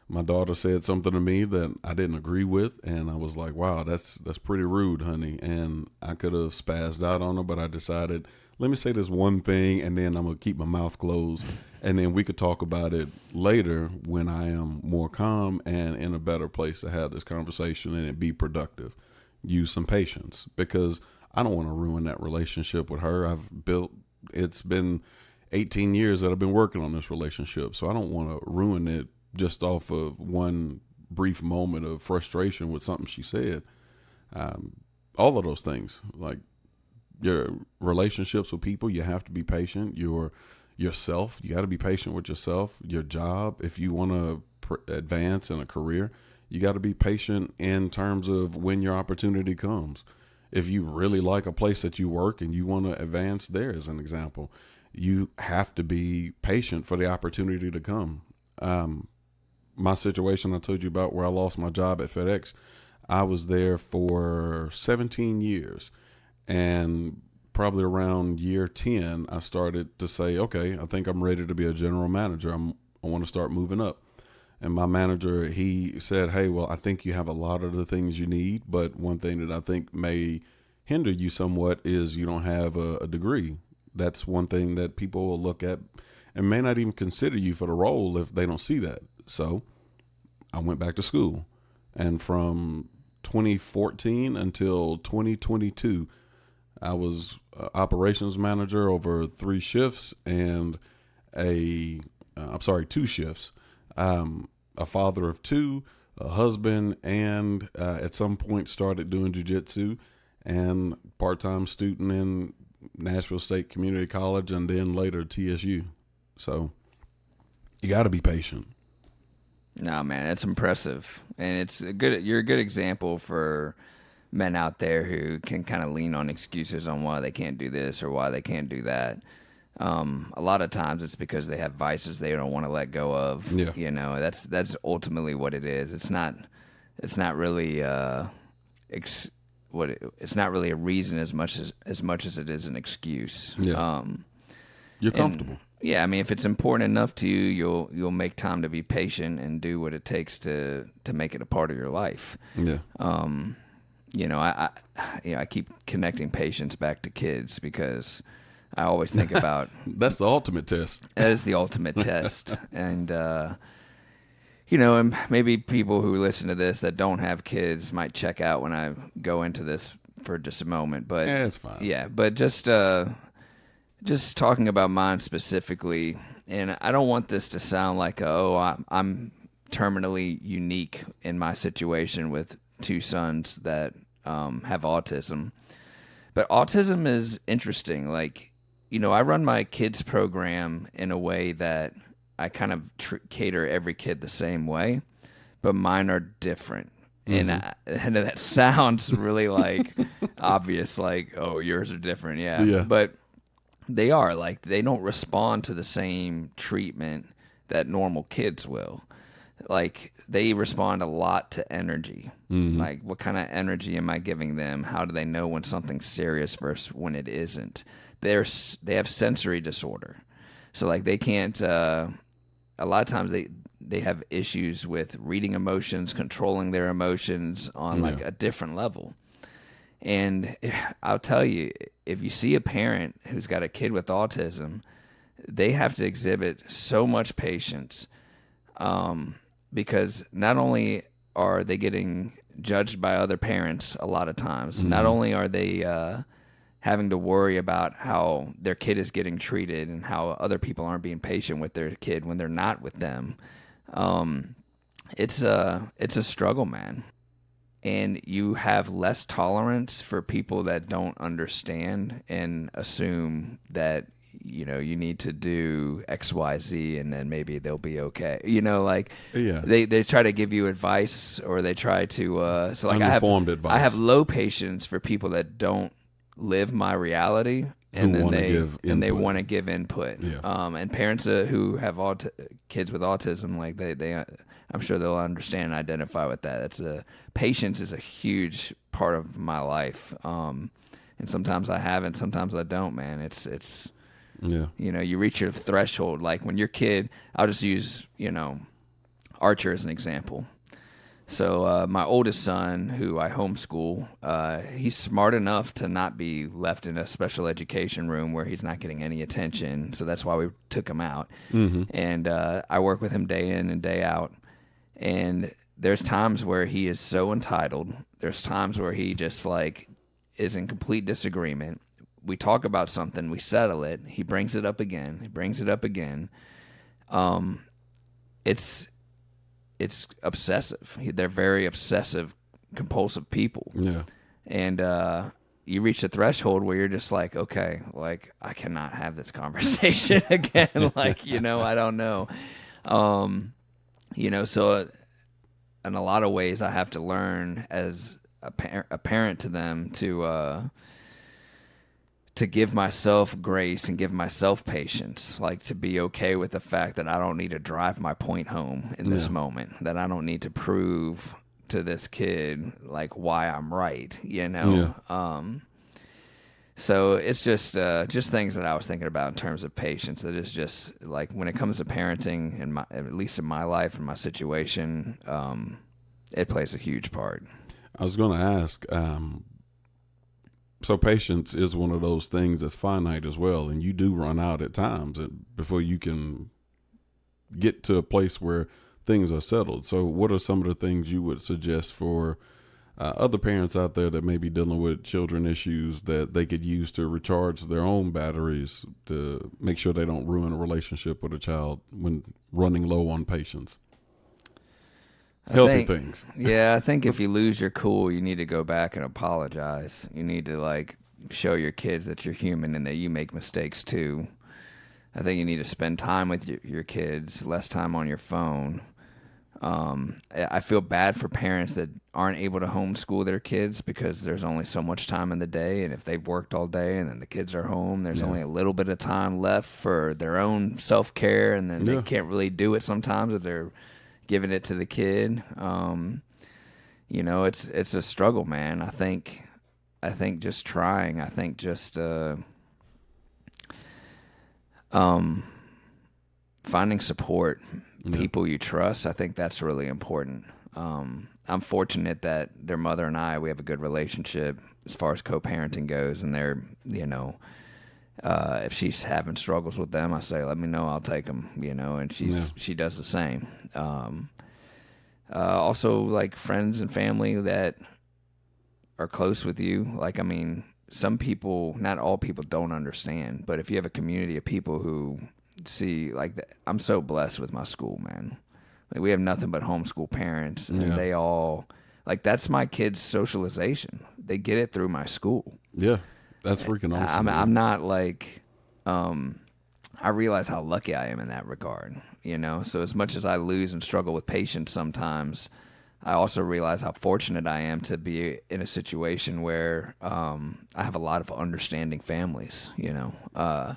my daughter said something to me that I didn't agree with, and I was like, wow, that's pretty rude, honey. And I could have spazzed out on her, but I decided, let me say this one thing, and then I'm going to keep my mouth closed, and then we could talk about it later when I am more calm and in a better place to have this conversation and it be productive. Use some patience because I don't want to ruin that relationship with her. It's been 18 years that I've been working on this relationship, so I don't want to ruin it just off of one brief moment of frustration with something she said. All of those things, like your relationships with people, you have to be patient. Yourself, you got to be patient with yourself. Your job, if you want to advance in a career, you got to be patient in terms of when your opportunity comes. If you really like a place that you work and you want to advance there, as an example, you have to be patient for the opportunity to come. My situation I told you about where I lost my job at FedEx, I was there for 17 years. And probably around year 10, I started to say, okay, I think I'm ready to be a general manager. I want to start moving up. And my manager, he said, hey, well, I think you have a lot of the things you need, but one thing that I think may hinder you somewhat is you don't have a degree. That's one thing that people will look at and may not even consider you for the role if they don't see that. So I went back to school. And from 2014 until 2022, I was operations manager over 3 shifts and 2 shifts. A father of 2, a husband, and at some point started doing jiu-jitsu, and part-time student in Nashville State Community College, and then later TSU. So you got to be patient. No, man, it's impressive, and you're a good example for men out there who can kind of lean on excuses on why they can't do this or why they can't do that. A lot of times it's because they have vices they don't want to let go of. Yeah. You know, that's ultimately what it is. It's not really it's not really a reason as much as it is an excuse. Yeah. You're comfortable. Yeah, I mean, if it's important enough to you, you'll make time to be patient and do what it takes to make it a part of your life. Yeah. I keep connecting patience back to kids because I always think about that's the ultimate test. That is the ultimate test. And, and maybe people who listen to this that don't have kids might check out when I go into this for just a moment. But yeah, it's fine. Yeah, but just talking about mine specifically, and I don't want this to sound like, I'm terminally unique in my situation with 2 sons that have autism. But autism is interesting. Like, I run my kids program in a way that I kind of cater every kid the same way, but mine are different. Mm-hmm. And that sounds really like obvious, like, oh, yours are different. Yeah. But they are. Like, they don't respond to the same treatment that normal kids will. Like, they respond a lot to energy. Mm-hmm. Like, what kind of energy am I giving them? How do they know when something's serious versus when it isn't? They have sensory disorder. So, like, they can't, a lot of times they have issues with reading emotions, controlling their emotions on, like, a different level. And I'll tell you, if you see a parent who's got a kid with autism, they have to exhibit so much patience, because not only are they getting judged by other parents a lot of times, not only are they having to worry about how their kid is getting treated and how other people aren't being patient with their kid when they're not with them. It's a struggle, man. And you have less tolerance for people that don't understand and assume that, you know, you need to do X, Y, Z, and then maybe they'll be okay. You know, like Yeah. they try to give you advice, or they try to so like Uninformed advice. I have low patience for people that don't live my reality, and Who then wanna they give and they input. want to give input. Yeah. And parents who have kids with autism, like they I'm sure they'll understand and identify with that. Patience is a huge part of my life. And sometimes I have it, sometimes I don't, man. It's Yeah. you know, you reach your threshold. Like when your kid, I'll just use, you know, Archer as an example. So my oldest son, who I homeschool, he's smart enough to not be left in a special education room where he's not getting any attention. So that's why we took him out. And I work with him day in and day out. And there's times where he is so entitled. There's times where he just like is in complete disagreement. We talk about something, we settle it. He brings it up again. He brings it up again. It's obsessive. They're very obsessive, compulsive people. Yeah. And you reach a threshold where you're just like, okay, like I cannot have this conversation again. Like, you know, I don't know. You know, so in a lot of ways, I have to learn as a parent to them to give myself grace and give myself patience, like to be okay with the fact that I don't need to drive my point home in this moment, that I don't need to prove to this kid like why I'm right, you know? So it's just things that I was thinking about in terms of patience. That is just like when it comes to parenting, and at least in my life and my situation, it plays a huge part. I was going to ask, so patience is one of those things that's finite as well, and you do run out at times before you can get to a place where things are settled. So what are some of the things you would suggest for other parents out there that may be dealing with children issues that they could use to recharge their own batteries to make sure they don't ruin a relationship with a child when running low on patience? Healthy things. Yeah, I think if you lose your cool, you need to go back and apologize. You need to like show your kids that you're human and that you make mistakes too. I think you need to spend time with your kids, less time on your phone. I feel bad for parents that aren't able to homeschool their kids because there's only so much time in the day, and if they've worked all day and then the kids are home, there's only a little bit of time left for their own self-care, and then they can't really do it sometimes if they're giving it to the kid. You know, it's a struggle, man. I think just trying. I think just finding support, people you trust. I think that's really important. I'm fortunate that their mother and we have a good relationship as far as co-parenting goes, and they're, you know, if she's having struggles with them, I say, let me know, I'll take them, you know, and she does the same. Also, like friends and family that are close with you. Like, I mean, some people, not all people don't understand, but if you have a community of people who see, like, I'm so blessed with my school, man. Like, we have nothing but homeschool parents, and they all, like, that's my kids' socialization. They get it through my school. Yeah. That's freaking awesome. I'm not like, I realize how lucky I am in that regard, you know? So as much as I lose and struggle with patience sometimes, I also realize how fortunate I am to be in a situation where I have a lot of understanding families, you know?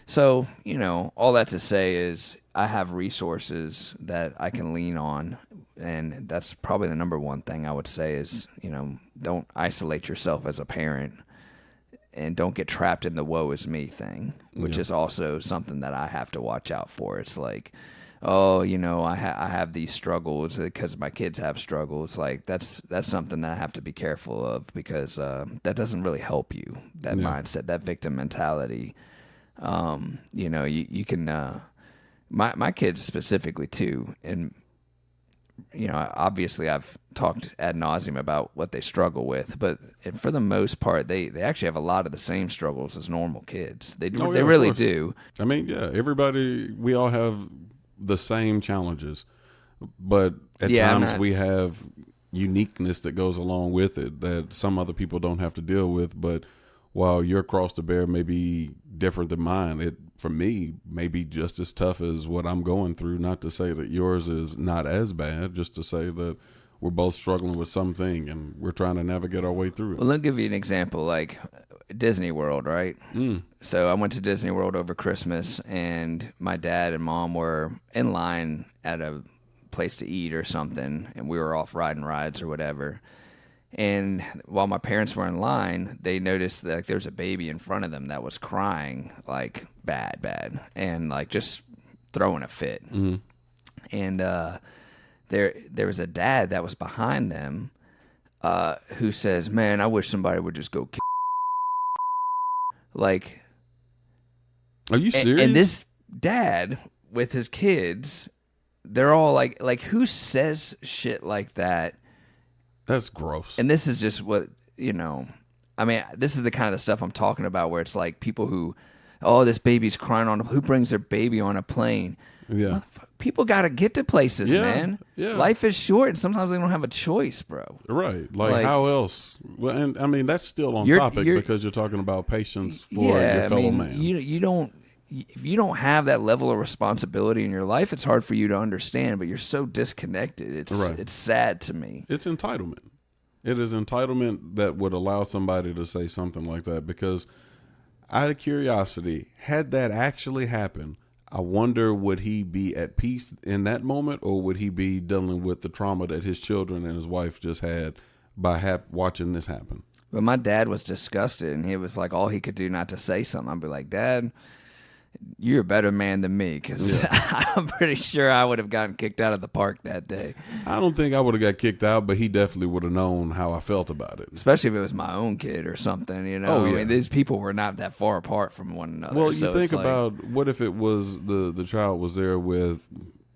So, you know, all that to say is I have resources that I can lean on, and that's probably the number one thing I would say is, you know, don't isolate yourself as a parent. And don't get trapped in the woe is me thing, which is also something that I have to watch out for. It's like, oh, you know, I have these struggles because my kids have struggles. Like that's something that I have to be careful of, because that doesn't really help you. That mindset, that victim mentality. You can, my kids specifically too. And, obviously I've talked ad nauseum about what they struggle with, but for the most part, they actually have a lot of the same struggles as normal kids. They Oh, yeah, they of really course. do. I mean, yeah, we all have the same challenges, but at Yeah, times we have uniqueness that goes along with it that some other people don't have to deal with. But while your cross to bear may be different than mine, it for me may be just as tough as what I'm going through. Not to say that yours is not as bad, just to say that we're both struggling with something and we're trying to navigate our way through it. Well, let me give you an example, like Disney World, right? So I went to Disney World over Christmas, and my dad and mom were in line at a place to eat or something, and we were off riding rides or whatever. And while my parents were in line, they noticed that like, there's a baby in front of them that was crying like bad, and like just throwing a fit. And there was a dad that was behind them who says, "Man, I wish somebody would just go." Like, Are you serious? and this dad with his kids, they're all like, who says shit like that? That's gross. And this is just what, I mean, this is the kind of stuff I'm talking about where it's like people who, oh, this baby's crying who brings their baby on a plane? Yeah. People got to get to places, Yeah, man. yeah. Life is short, and sometimes they don't have a choice, bro. Right. Like how else? Well, and I mean, that's still on You're- topic you're- because you're talking about patience for your fellow man. You don't. If you don't have that level of responsibility in your life, it's hard for you to understand. But you're so disconnected. It's sad to me. It's entitlement. It is entitlement that would allow somebody to say something like that because out of curiosity, had that actually happened, I wonder would he be at peace in that moment or would he be dealing with the trauma that his children and his wife just had by watching this happen? But my dad was disgusted, and he was like, all he could do not to say something. I'd be like, Dad, you're a better man than me, because I'm pretty sure I would have gotten kicked out of the park that day. I don't think I would have got kicked out, but he definitely would have known how I felt about it. Especially if it was my own kid or something, Oh, yeah. I mean, these people were not that far apart from one another. Well, so you think it's like, about what if it was the child was there with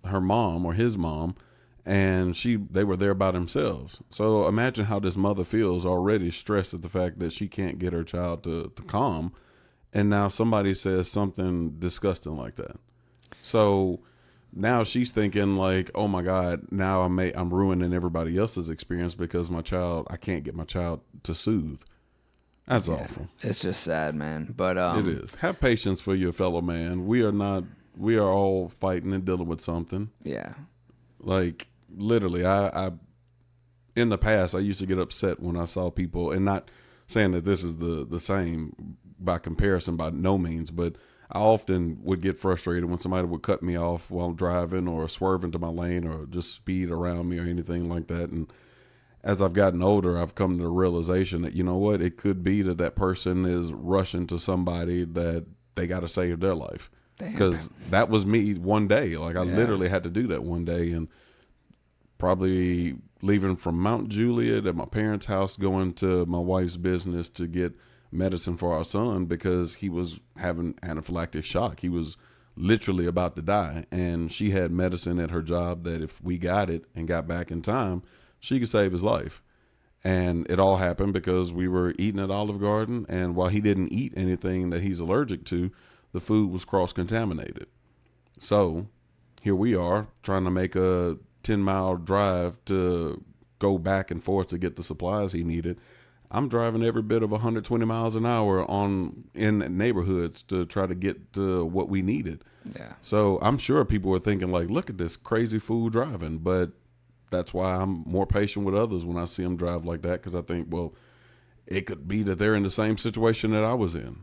her mom or his mom, and they were there by themselves. So imagine how this mother feels already stressed at the fact that she can't get her child to calm, and now somebody says something disgusting like that. So now she's thinking like, oh my God, now I'm ruining everybody else's experience because I can't get my child to soothe. That's awful. It's just sad, man. But It is. Have patience for your fellow man. We are all fighting and dealing with something. Yeah. Like literally, I in the past I used to get upset when I saw people, and not saying that this is the same by comparison by no means, but I often would get frustrated when somebody would cut me off while I'm driving or swerve into my lane or just speed around me or anything like that. And as I've gotten older, I've come to the realization that, you know what, it could be that person is rushing to somebody that they got to save their life. Because that was me one day. Like I literally had to do that one day, and probably leaving from Mount Juliet at my parents' house, going to my wife's business to get medicine for our son because he was having anaphylactic shock. He was literally about to die, and she had medicine at her job that if we got it and got back in time, she could save his life. And it all happened because we were eating at Olive Garden, and while he didn't eat anything that he's allergic to, the food was cross-contaminated. So here we are trying to make a 10-mile drive to go back and forth to get the supplies he needed. I'm driving every bit of 120 miles an hour in neighborhoods to try to get to what we needed. Yeah. So I'm sure people were thinking like, look at this crazy fool driving. But that's why I'm more patient with others when I see them drive like that, because I think, well, it could be that they're in the same situation that I was in.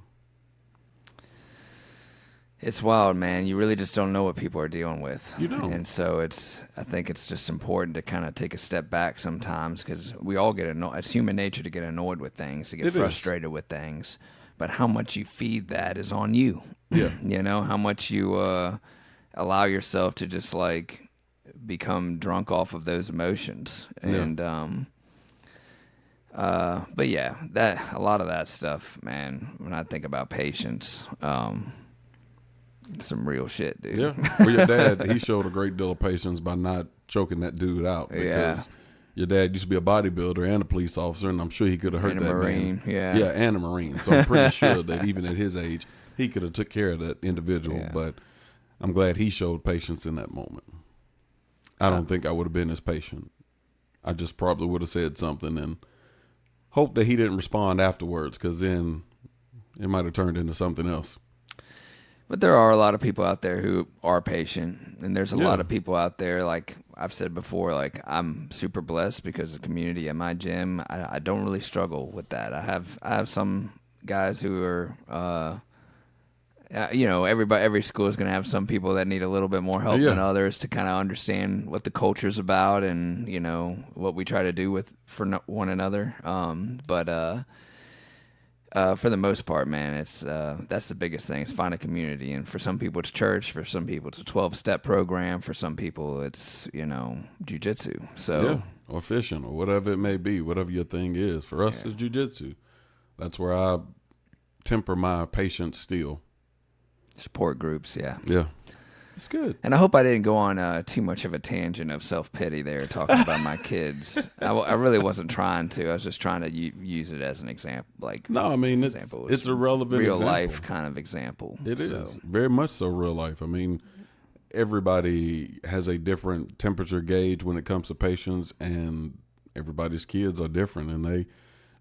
It's wild, man. You really just don't know what people are dealing with. You don't. And so I think it's just important to kind of take a step back sometimes, because we all get annoyed. It's human nature to get annoyed with things, to get frustrated with things. But how much you feed that is on you. Yeah. How much you allow yourself to just like become drunk off of those emotions. And, but yeah, that a lot of that stuff, man, when I think about patience, Some real shit, dude. Yeah. Well, your dad, he showed a great deal of patience by not choking that dude out. Because Yeah. your dad used to be a bodybuilder and a police officer, and I'm sure he could have hurt And a that Marine, man. yeah. Yeah, and a Marine. So I'm pretty sure that even at his age, he could have took care of that individual. Yeah. But I'm glad he showed patience in that moment. I don't think I would have been as patient. I just probably would have said something and hoped that he didn't respond afterwards, because then it might have turned into something else. But there are a lot of people out there who are patient, and there's a Yeah. lot of people out there, like I've said before, like I'm super blessed because the community at my gym, I don't really struggle with that. I have some guys who are, every school is going to have some people that need a little bit more help Yeah. than others to kind of understand what the culture's about and, what we try to do for one another. For the most part, man, it's that's the biggest thing. Is find a community, and for some people it's church, for some people it's a 12-step program, for some people it's jujitsu. So Yeah, or fishing, or whatever it may be, whatever your thing is. For us, it's jujitsu. That's where I temper my patience still. support groups, yeah. Yeah, it's good. And I hope I didn't go on too much of a tangent of self-pity there, talking about my kids. I really wasn't trying to. I was just trying to use it as an example, like No, I mean example. it's a relevant real example. life kind of example. It is So, very much so real life. I mean, everybody has a different temperature gauge when it comes to patience, and everybody's kids are different, and they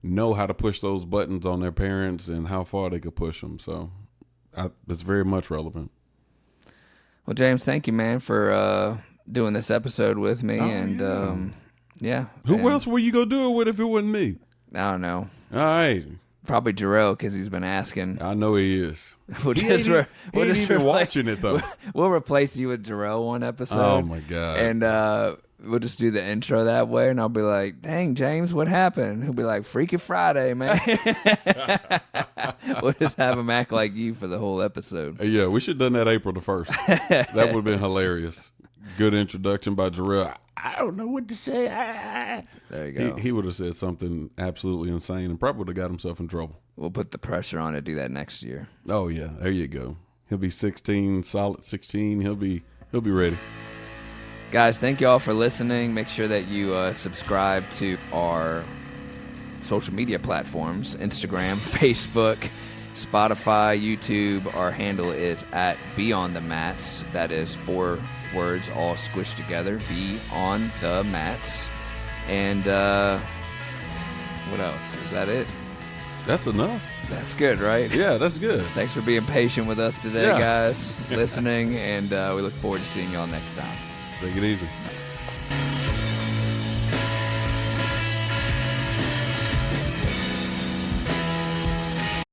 know how to push those buttons on their parents and how far they could push them. So it's very much relevant. Well, James, thank you, man, for doing this episode with me. Oh, and yeah. yeah. Who and else were you gonna do it with if it wasn't me? I don't know. All right, Probably Jarrell, because he's been asking. I know he is. We'll He just ain't we'll just even replace- watching it though. We'll replace you with Jarrell one episode. Oh my god! And we'll just do the intro that way, and I'll be like, "Dang, James, what happened?" He'll be like, "Freaky Friday, man." We'll just have him act like you for the whole episode. Yeah, we should have done that April the 1st. That would have been hilarious. Good introduction by Jarrell. I don't know what to say. There you go. He would have said something absolutely insane and probably would have got himself in trouble. We'll put the pressure on to do that next year. Oh yeah, there you go. He'll be 16, solid 16. He'll be ready. Guys, thank you all for listening. Make sure that you subscribe to our social media platforms: Instagram, Facebook, Spotify, YouTube. Our handle is at Beyond the Mats. That is 4 words all squished together. Be on the Mats. And what else? Is that it? That's enough. That's good, right? Yeah, that's good. Thanks for being patient with us today, Yeah. guys, listening, and we look forward to seeing y'all next time. Take it easy.